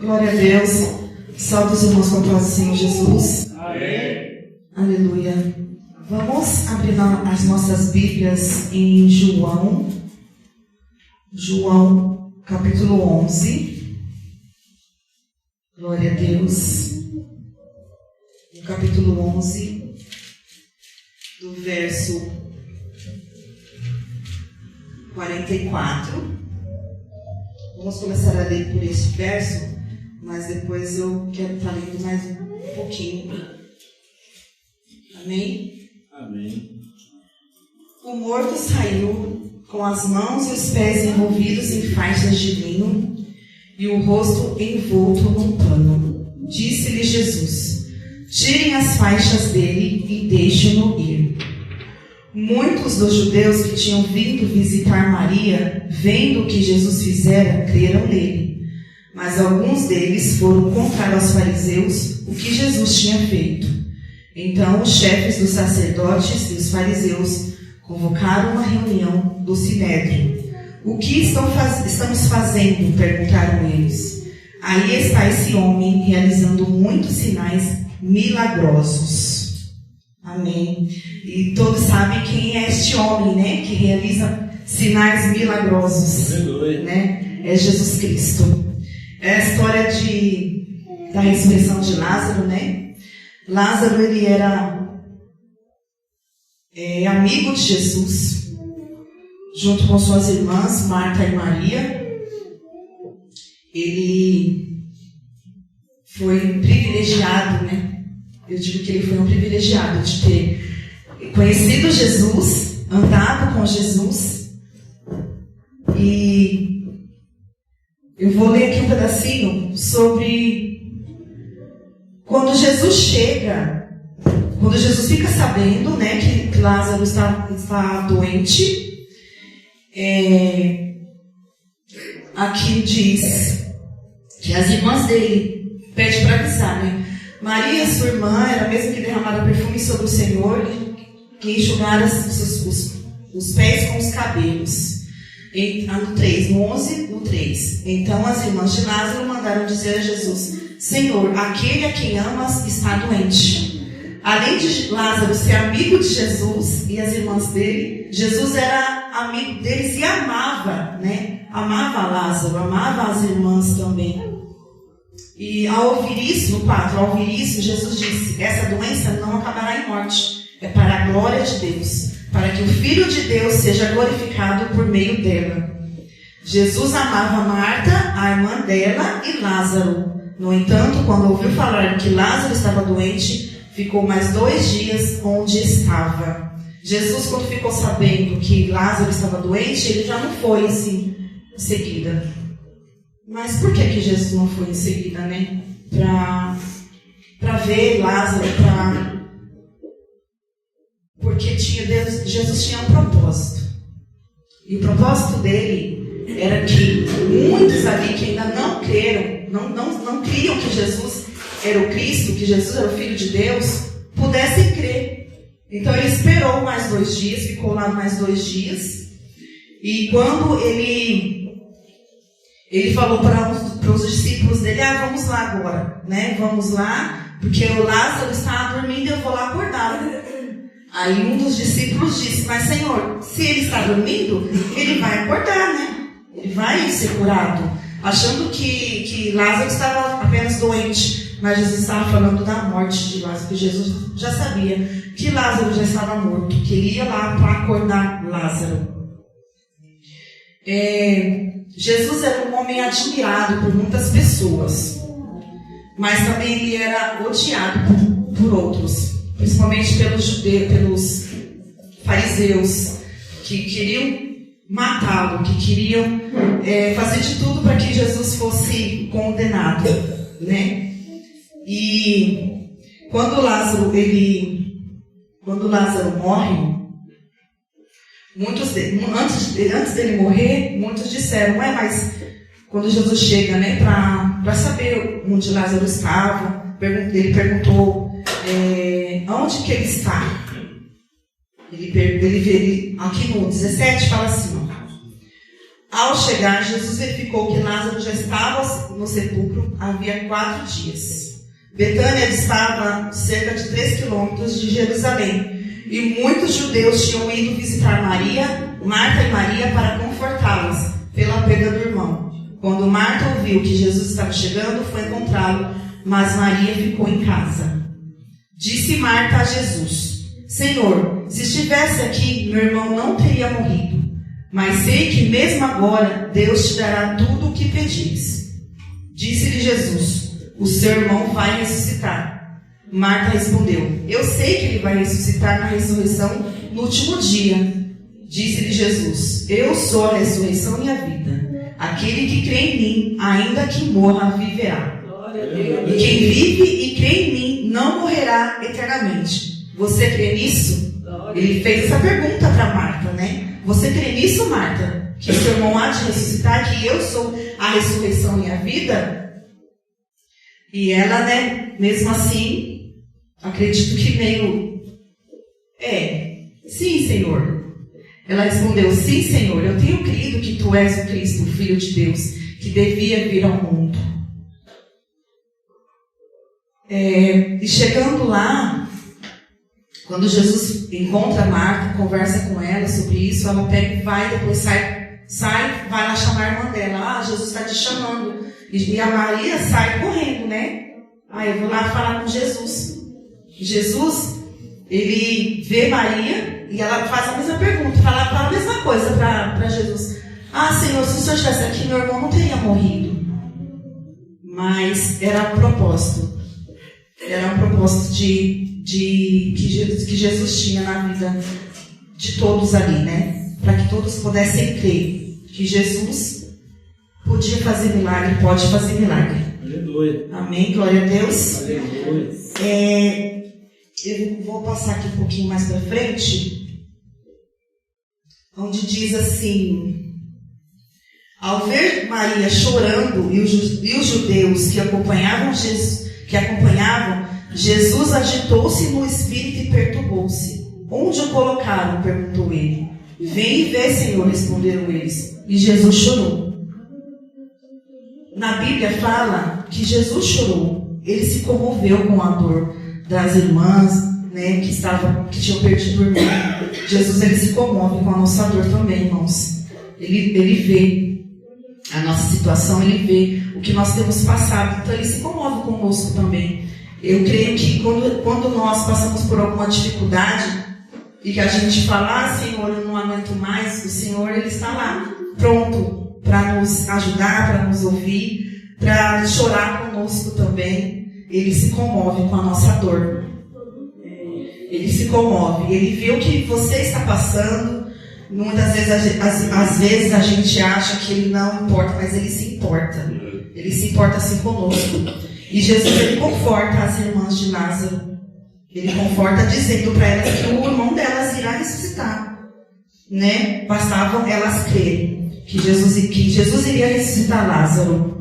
Glória a Deus. Salve os irmãos com a paz do Senhor Jesus. Amém. Aleluia. Vamos abrir as nossas Bíblias em João. João, capítulo 11. Glória a Deus. No capítulo 11, do verso 44. Vamos começar a ler por este verso, mas depois eu quero estar lendo mais um pouquinho. Amém? Amém. O morto saiu com as mãos e os pés envolvidos em faixas de linho e o rosto envolto num pano. Disse-lhe Jesus: tirem as faixas dele e deixem-no ir. Muitos dos judeus que tinham vindo visitar Maria, vendo o que Jesus fizera, creram nele. Mas alguns deles foram contar aos fariseus o que Jesus tinha feito. Então os chefes dos sacerdotes e os fariseus convocaram uma reunião do Sinédrio. O que estamos fazendo? Perguntaram eles. Aí está esse homem realizando muitos sinais milagrosos. Amém. E todos sabem quem é este homem, né? Que realiza sinais milagrosos. Aleluia. Né? É Jesus Cristo. É a história da ressurreição de Lázaro, né? Lázaro, ele era amigo de Jesus, junto com suas irmãs, Marta e Maria. Ele foi privilegiado, né? Eu digo que ele foi um privilegiado de ter conhecido Jesus, andado com Jesus. E eu vou ler aqui um pedacinho sobre quando Jesus chega, quando Jesus fica sabendo, né, que Lázaro está doente. Aqui diz que as irmãs dele pedem para avisar, né? Maria, sua irmã, era a mesma que derramara perfume sobre o Senhor, que enxugara os pés com os cabelos. No 3, no 11, no 3. Então as irmãs de Lázaro mandaram dizer a Jesus: Senhor, aquele a quem amas está doente. Além de Lázaro ser amigo de Jesus e as irmãs dele, Jesus era amigo deles e amava, né? Amava Lázaro, amava as irmãs também. E ao ouvir isso, no 4, ao ouvir isso, Jesus disse: essa doença não acabará em morte, é para a glória de Deus, para que o Filho de Deus seja glorificado por meio dela. Jesus amava Marta, a irmã dela, e Lázaro. No entanto, quando ouviu falar que Lázaro estava doente, ficou mais 2 dias onde estava. Jesus, quando ficou sabendo que Lázaro estava doente, ele já não foi assim, em seguida. Mas por que Jesus não foi em seguida, né? Para ver Lázaro, porque Jesus tinha um propósito. E o propósito dele era que muitos ali que ainda não creram, não criam que Jesus era o Cristo, que Jesus era o Filho de Deus, pudessem crer. Então ele esperou mais 2 dias, ficou lá mais 2 dias. E quando ele falou para os discípulos dele: vamos lá agora, né? Vamos lá, porque o Lázaro está dormindo e eu vou lá acordá-lo. Aí um dos discípulos disse: mas Senhor, se ele está dormindo, ele vai acordar, né? Ele vai ser curado. Achando que Lázaro estava apenas doente, mas Jesus estava falando da morte de Lázaro, porque Jesus já sabia que Lázaro já estava morto, que ele ia lá para acordar Lázaro. Jesus era um homem admirado por muitas pessoas, mas também ele era odiado por outros, principalmente pelos fariseus, que queriam matá-lo, que queriam fazer de tudo para que Jesus fosse condenado, né? E quando Lázaro morre, antes dele morrer, muitos disseram: mas quando Jesus chega, né, para saber onde Lázaro estava, ele perguntou: onde que ele está? Ele aqui no 17 fala assim: Ao chegar, Jesus verificou que Lázaro já estava no sepulcro havia 4 dias. Betânia estava cerca de 3 quilômetros de Jerusalém, e muitos judeus tinham ido visitar Marta e Maria para confortá-las pela perda do irmão. Quando Marta ouviu que Jesus estava chegando, foi encontrá-lo, mas Maria ficou em casa. Disse Marta a Jesus: Senhor, se estivesse aqui, meu irmão não teria morrido. Mas sei que mesmo agora Deus te dará tudo o que pedires. Disse-lhe Jesus: o seu irmão vai ressuscitar. Marta respondeu: eu sei que ele vai ressuscitar na ressurreição no último dia. Disse-lhe Jesus: eu sou a ressurreição e a vida. Aquele que crê em mim, ainda que morra, viverá. E quem vive e crê em mim não morrerá eternamente. Você crê nisso? Ele fez essa pergunta para Marta, né? Você crê nisso, Marta? Que o seu irmão há de ressuscitar, que eu sou a ressurreição e a vida? E ela, né, mesmo assim, acredito que meio... sim, Senhor. Ela respondeu: sim, Senhor, eu tenho crido que tu és o Cristo, o Filho de Deus, que devia vir ao mundo. E chegando lá, quando Jesus encontra Marta, conversa com ela sobre isso, ela pega e vai, depois sai, vai lá chamar a irmã dela. Jesus está te chamando. E a Maria sai correndo, né? Eu vou lá falar com Jesus. Jesus, ele vê Maria e ela faz a mesma pergunta, fala a mesma coisa para Jesus. Senhor, se o Senhor estivesse aqui, meu irmão não teria morrido. Mas era um propósito. Era um propósito que Jesus tinha na vida de todos ali, né? Para que todos pudessem crer que Jesus podia fazer milagre, pode fazer milagre. Aleluia. Amém, glória a Deus. Aleluia. Eu vou passar aqui um pouquinho mais para frente, onde diz assim: ao ver Maria chorando e os judeus que acompanhavam Jesus agitou-se no espírito e perturbou-se. Onde o colocaram? Perguntou ele. Vem e vê, Senhor, responderam eles. E Jesus chorou. Na Bíblia fala que Jesus chorou. Ele se comoveu com a dor das irmãs, né, que tinham perdido o irmão. Jesus, ele se comove com a nossa dor também, irmãos. Ele vê a nossa situação, ele vê o que nós temos passado. Então ele se comove conosco também. Eu creio que quando nós passamos por alguma dificuldade e que a gente fala: Senhor, eu não aguento mais, o Senhor, ele está lá, pronto para nos ajudar, para nos ouvir, para chorar conosco também. Ele se comove com a nossa dor. Ele se comove, ele vê o que você está passando. Muitas vezes, às vezes a gente acha que ele não importa, mas ele se importa. Ele se importa assim conosco. E Jesus, ele conforta as irmãs de Lázaro. Ele conforta dizendo para elas que o irmão delas irá ressuscitar, né? Bastavam elas crerem que Jesus iria ressuscitar Lázaro.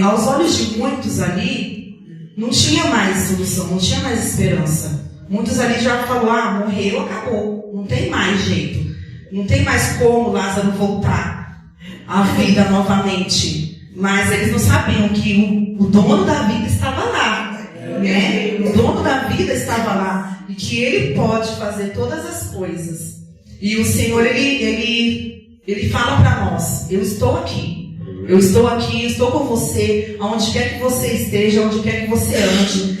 Aos olhos de muitos ali, não tinha mais solução, não tinha mais esperança. Muitos ali já falaram: morreu, acabou, não tem mais jeito, não tem mais como Lázaro voltar à vida novamente. Mas eles não sabiam que o dono da vida estava lá, né? O dono da vida estava lá e que ele pode fazer todas as coisas. E o Senhor, ele fala para nós: eu estou aqui, eu estou com você, aonde quer que você esteja, aonde quer que você ande.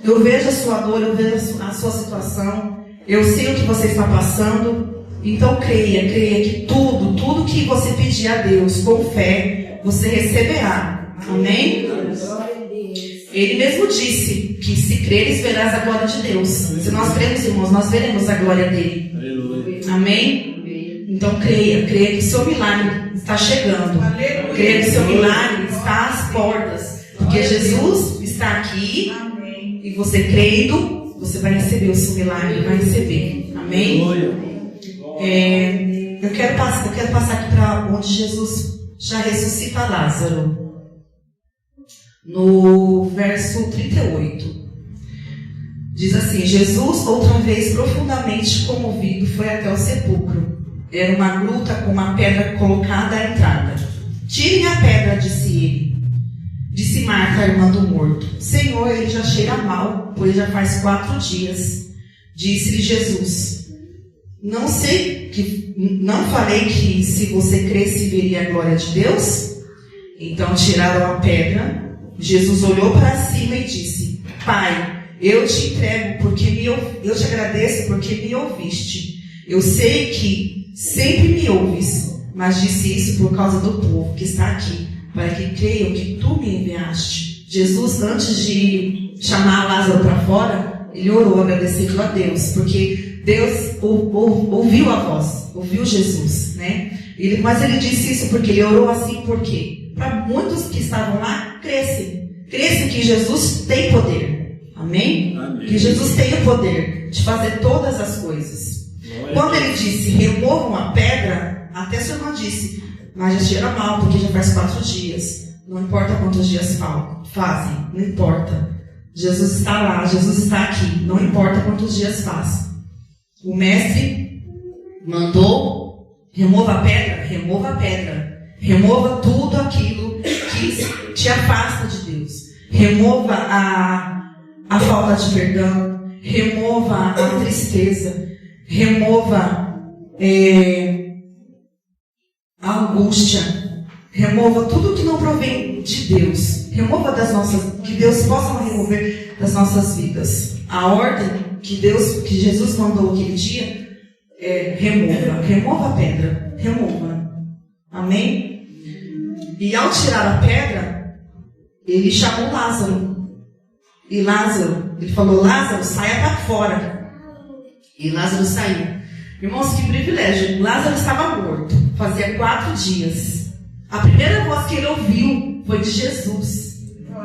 Eu vejo a sua dor, eu vejo a sua situação, eu sei o que você está passando. Então creia que tudo que você pedir a Deus com fé, você receberá. Amém? Ele mesmo disse que se creres, verás a glória de Deus. Se nós cremos, irmãos, nós veremos a glória dele. Amém? Então creia que o seu milagre está chegando. Creia que o seu milagre está às portas. Porque Jesus está aqui. E você crendo, você vai receber o seu milagre, vai receber. Amém? Eu quero passar aqui para onde Jesus já ressuscita Lázaro. No verso 38. Diz assim: Jesus, outra vez profundamente comovido, foi até o sepulcro. era uma gruta com uma pedra colocada à entrada. Tirem a pedra, disse ele. Disse Marta, a irmã do morto. Senhor, ele já cheira mal, pois já faz 4 dias. Disse-lhe Jesus: não falei que se você cresce veria a glória de Deus? Então tiraram a pedra. Jesus olhou para cima e disse: Pai, eu te entrego eu te agradeço porque me ouviste. Eu sei que sempre me ouves, mas disse isso por causa do povo que está aqui, para que creiam que tu me enviaste. Jesus, antes de chamar Lázaro para fora, ele orou agradecendo a Deus, porque Deus ouviu a voz, ouviu Jesus, né? Mas ele disse isso porque ele orou assim, por quê? Para muitos que estavam lá crescem que Jesus tem poder. Amém? Amém? Que Jesus tem o poder de fazer todas as coisas. Quando ele disse, removam a pedra, até sua irmã disse, mas já cheira mal, porque já faz 4 dias. Não importa quantos dias fazem, não importa. Jesus está lá, Jesus está aqui, não importa quantos dias faz. O mestre mandou, remova a pedra, remova tudo aquilo que te afasta de Deus. Remova a falta de perdão, remova a tristeza, remova a angústia, remova tudo que não provém de Deus, remova que Deus possa remover das nossas vidas. A ordem que Jesus mandou aquele dia é remova a pedra, remova. Amém? E ao tirar a pedra, ele chamou Lázaro. E Lázaro, ele falou: Lázaro, saia para fora. E Lázaro saiu. Irmãos, que privilégio. Lázaro estava morto. Fazia 4 dias. A primeira voz que ele ouviu foi de Jesus.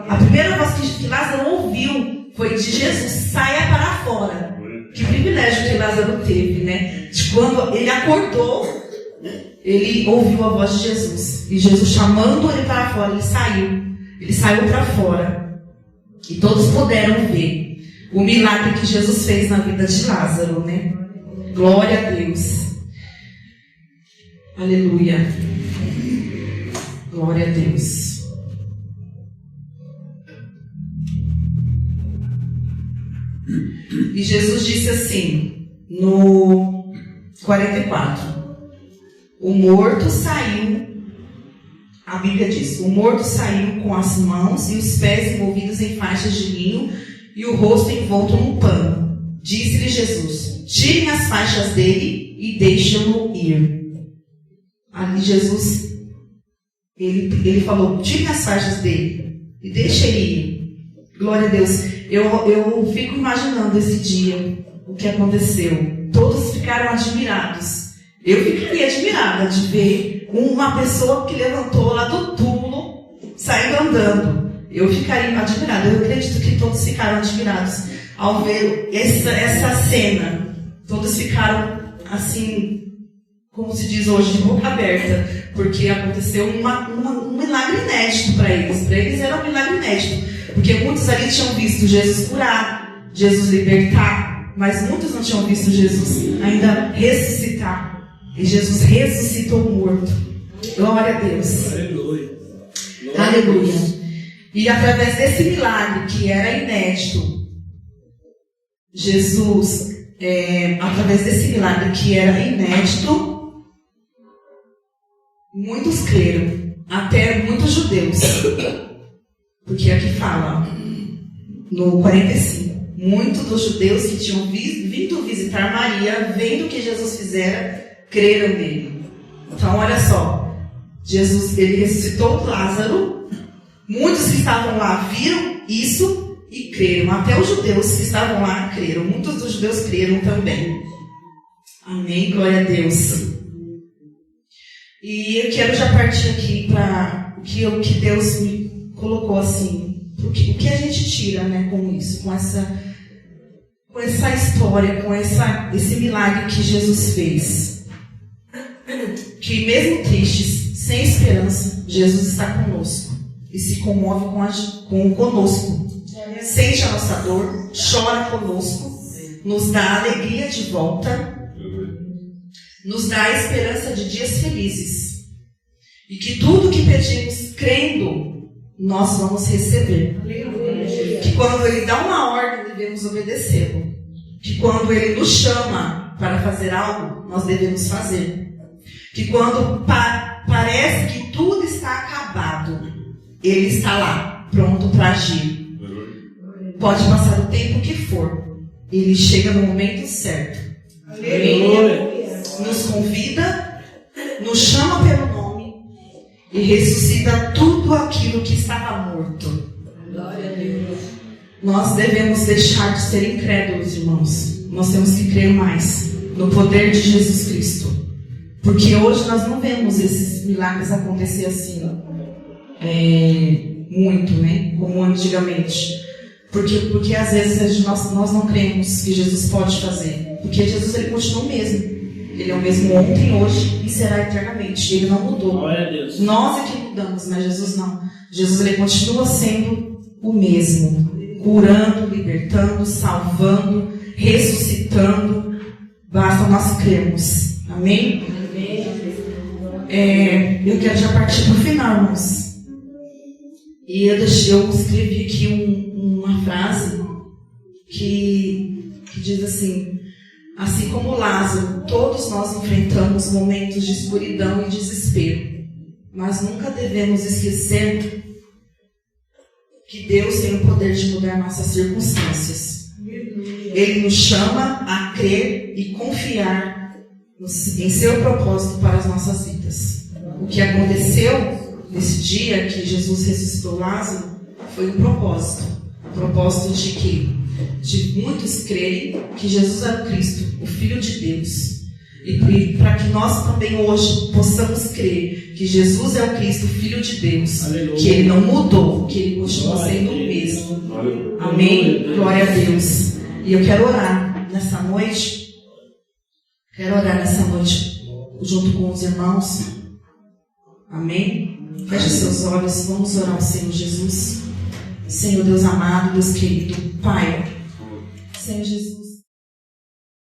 A primeira voz que Lázaro ouviu foi de Jesus: saia para fora. Que privilégio que Lázaro teve, né? De quando ele acordou, ele ouviu a voz de Jesus. E Jesus chamando ele para fora, ele saiu. Ele saiu para fora. E todos puderam ver o milagre que Jesus fez na vida de Lázaro, né? Glória a Deus. Aleluia. Glória a Deus. E Jesus disse assim, no 44, o morto saiu. A Bíblia diz: o morto saiu com as mãos e os pés envolvidos em faixas de linho e o rosto envolto num pano. Disse-lhe Jesus: tirem as faixas dele e deixem-no ir. Ali Jesus, ele falou: tirem as faixas dele e deixem ele ir. Glória a Deus. Eu fico imaginando esse dia, o que aconteceu. Todos ficaram admirados. Eu ficaria admirada de ver uma pessoa que levantou lá do túmulo, saindo andando. Eu ficaria admirada. Eu acredito que todos ficaram admirados ao ver essa cena. Todos ficaram assim, como se diz hoje, de boca aberta, porque aconteceu um milagre inédito para eles. Para eles era um milagre inédito, porque muitos ali tinham visto Jesus curar, Jesus libertar, mas muitos não tinham visto Jesus ainda ressuscitar. E Jesus ressuscitou o morto. Glória a Deus. Aleluia. Aleluia. E através desse milagre que era inédito, Jesus, através desse milagre que era inédito, muitos creram, até muitos judeus. Porque aqui fala, no 45, muitos dos judeus que tinham vindo visitar Maria, vendo o que Jesus fizera, creram nele. Então, olha só, Jesus, ele ressuscitou Lázaro. Muitos que estavam lá viram isso e creram. Até os judeus que estavam lá creram. Muitos dos judeus creram também. Amém, glória a Deus. E eu quero já partir aqui para o que Deus me colocou assim. O que a gente tira, né, com isso, com essa história, com esse milagre que Jesus fez. Que mesmo tristes, sem esperança, Jesus está conosco e se comove conosco. Sente a nossa dor, chora conosco, nos dá alegria de volta, nos dá a esperança de dias felizes. E que tudo que pedimos crendo, nós vamos receber. Que quando Ele dá uma ordem, devemos obedecê-lo. Que quando Ele nos chama para fazer algo, nós devemos fazer. Que quando parece que tudo está acabado, Ele está lá, pronto para agir. Pode passar o tempo que for, Ele chega no momento certo. Ele nos convida, nos chama pelo nome e ressuscita tudo aquilo que estava morto. Nós devemos deixar de ser incrédulos, irmãos. Nós temos que crer mais no poder de Jesus Cristo. Porque hoje nós não vemos esses milagres acontecer assim, muito, né? Como antigamente. Porque às vezes nós não cremos que Jesus pode fazer. Porque Jesus, Ele continua o mesmo. Ele é o mesmo ontem, hoje e será eternamente. Ele não mudou. Nós é que mudamos, mas Jesus não. Jesus, Ele continua sendo o mesmo. Curando, libertando, salvando, ressuscitando. Basta nós crermos. Amém? Eu quero já partir para o final, irmãos. E eu escrevi aqui uma frase que diz assim: assim como Lázaro, todos nós enfrentamos momentos de escuridão e desespero, mas nunca devemos esquecer que Deus tem o poder de mudar nossas circunstâncias. Ele nos chama a crer e confiar em seu propósito para as nossas vidas. O que aconteceu nesse dia que Jesus ressuscitou Lázaro foi um propósito. O propósito de que? De muitos crerem que Jesus era o Cristo, o Filho de Deus. E para que nós também hoje possamos crer que Jesus é o Cristo, o Filho de Deus. Aleluia. Que Ele não mudou, que Ele continua sendo o mesmo. Amém? Glória a Deus. E eu quero orar nessa noite. Junto com os irmãos. Amém? Feche seus olhos, vamos orar ao Senhor Jesus. Senhor Deus amado, Deus querido, Pai. Senhor Jesus.